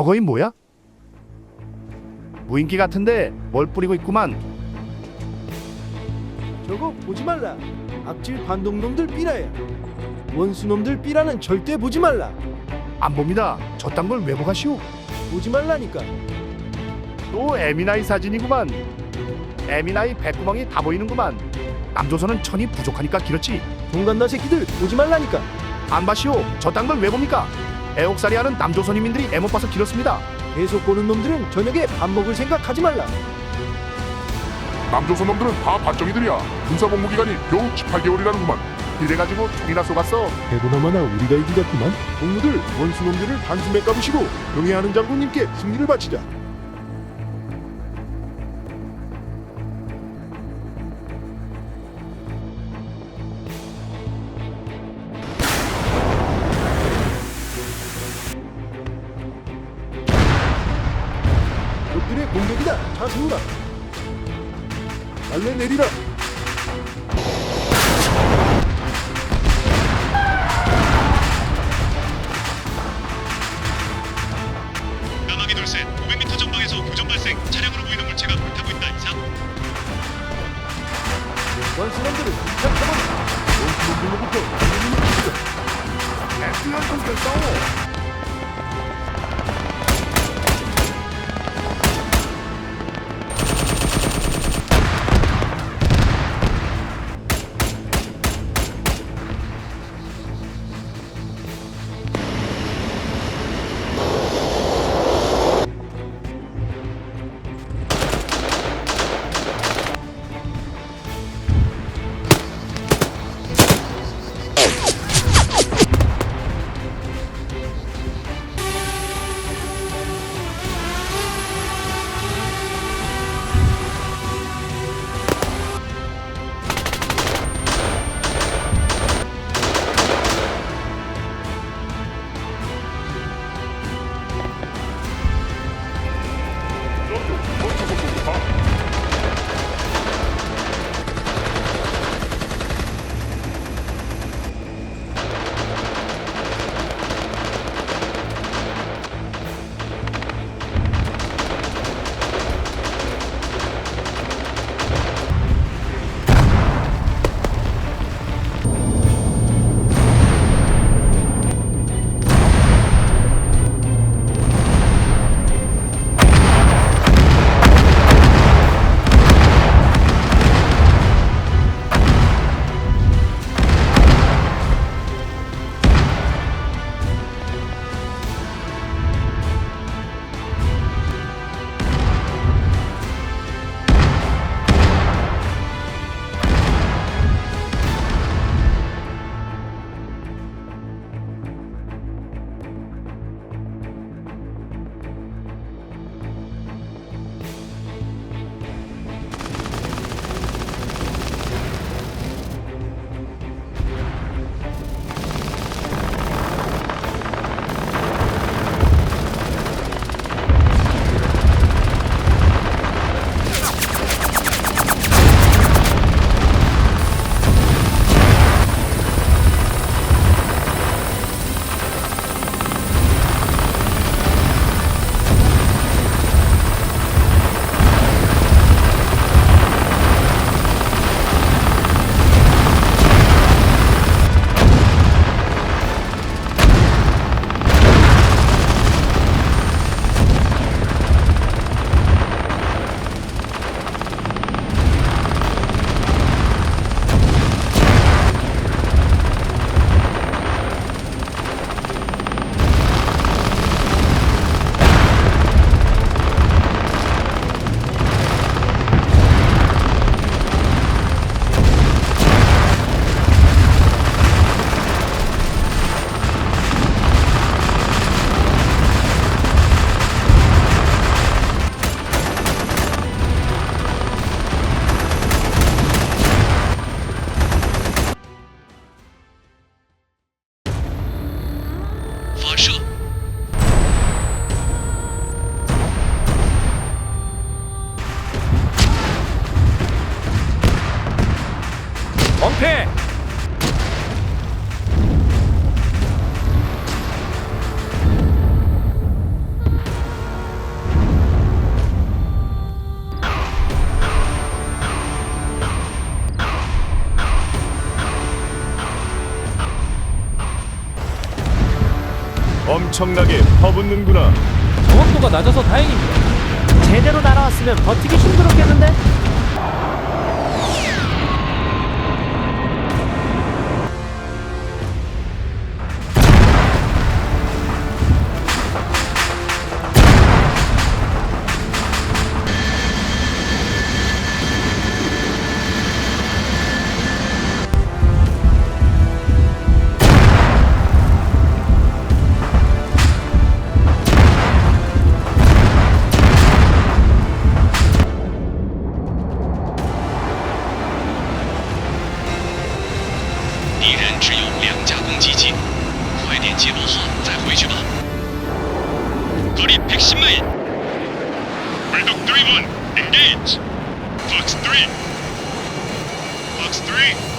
저거이 뭐야? 무인기 같은데 뭘 뿌리고 있구만. 저거 보지 말라. 악질 반동놈들 삐라야. 원수놈들 삐라는 절대 보지 말라. 안 봅니다. 저딴 걸 왜 보가시오? 보지 말라니까. 또 에미나이 사진이구만. 에미나이 배구멍이 다 보이는구만. 남조선은 천이 부족하니까 길었지. 동간나 새끼들 보지 말라니까. 안 봐시오. 저딴 걸 왜 봅니까? 애옥살이 하는 남조선 인민들이 애 못 봐서 길었습니다. 계속 보는 놈들은 저녁에 밥 먹을 생각하지 말라. 남조선 놈들은 다 밭정이들이야. 군사복무 기간이 겨우 18개월이라는구만. 이래가지고 총이나 쏘갔어. 해보나마나 우리가 이기겠구만. 동무들 원수놈들을 단숨에 까부시고 명예하는 장군님께 승리를 바치자. 적들의 공격이다. 자세우라. 날래 내리라. 까마귀 돌셋 500m 전방에서 교전 발생. 차량으로 보이는 물체가 불타고 있다. 이상. 원수놈들을 시작해버려. 원수놈들로부터 장군님을 지키자. 애쓰한 손들 싸워. 엄폐! 엄청나게 퍼붓는구나. 정확도가 낮아서 다행입니다. 제대로 날아왔으면 버티기 힘들었겠는데? 거리 110마일. 불독 3-1 engage. Fox 3. Fox 3.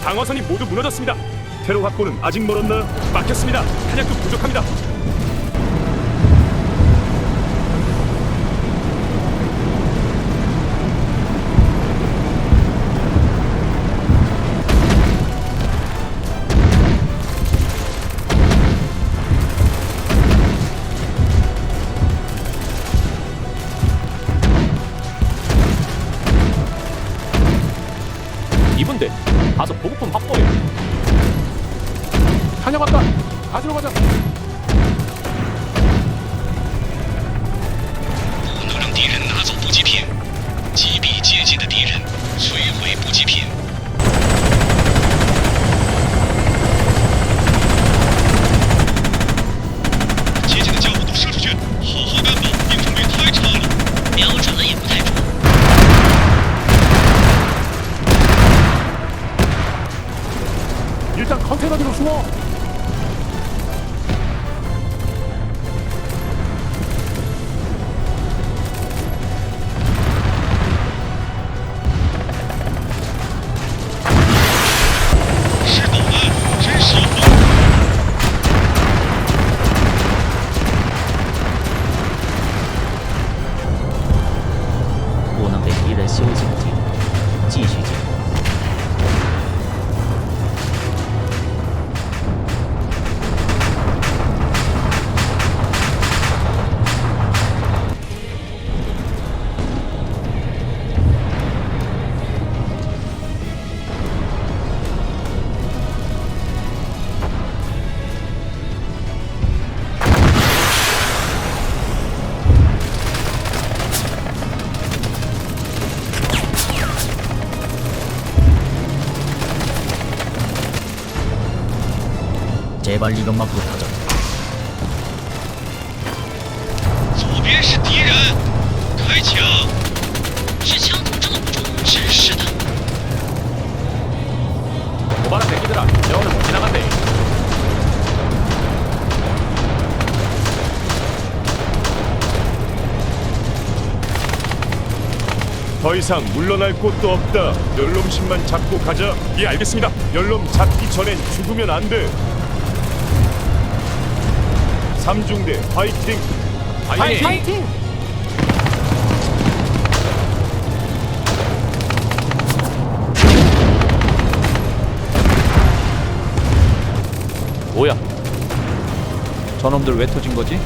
방어선이 모두 무너졌습니다. 테러 확보는 아직 멀었나? 막혔습니다. 탄약도 부족합니다. 이분들 가서 보급품 확보해. 탄약 왔다. 가지러 가자. 不能让敌人拿走补给品，击毙接近的敌人，摧毁补给品。 제발 이것만 부탁하자. 左边是敌人，开枪！是枪口正不中，是的。 고발한 새끼들아, 내 오늘 못 지나간대. 더 이상 물러날 곳도 없다. 연놈신만 잡고 가자. 예, 알겠습니다. 연놈 잡기 전엔 죽으면 안 돼. 3중대 파이팅. 파이팅! 뭐야? 저놈들 왜 터진 거지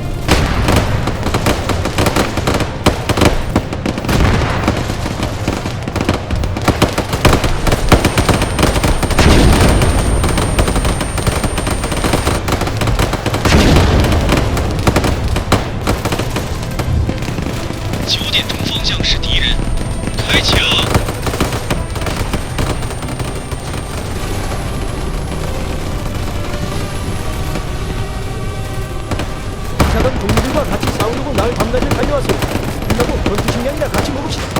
?9点钟方向是敌人，开枪！ 차가 동물들과 같이 싸우려고 마을 담당을 달려왔습니다. 끝나고 전투 식량이나 같이 먹읍시다.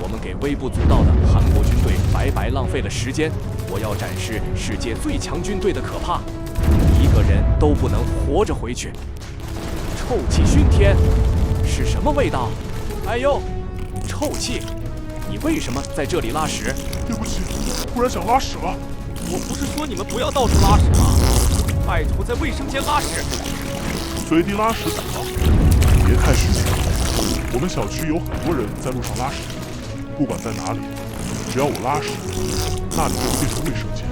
我们给微不足道的韩国军队白白浪费了时间。我要展示世界最强军队的可怕，一个人都不能活着回去。臭气熏天，是什么味道？哎呦，臭气！你为什么在这里拉屎？对不起，突然想拉屎了。我不是说你们不要到处拉屎吗？拜托，在卫生间拉屎。随地拉屎怎么了？别太虚情。我们小区有很多人在路上拉屎，不管在哪里，只要我拉屎，那里就变成卫生间。